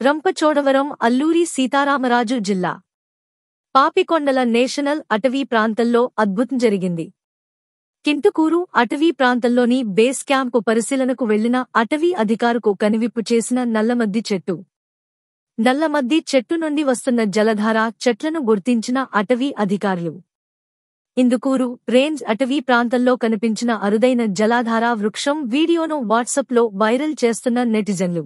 రంపచోడవరం అల్లూరి సీతారామరాజు జిల్లా పాపికొండల నేషనల్ అటవీ ప్రాంతంలో అద్భుతం జరిగింది. కింటుకూరు అటవీ ప్రాంతంలోని బేస్ క్యాంపు పరిశీలనకు వెళ్లిన అటవీ అధికారుకు కనువిప్పు చేసిన నల్లమద్ది చెట్టు. నల్లమద్ది చెట్టు నుండి వస్తున్న జలధార చెట్లను గుర్తించిన అటవీ అధికారులు ఇందుకూరు రేంజ్ అటవీ ప్రాంతంలో కనిపించిన అరుదైన జలాధార వృక్షం వీడియోను వాట్సాప్లో వైరల్ చేస్తున్న నెటిజన్లు.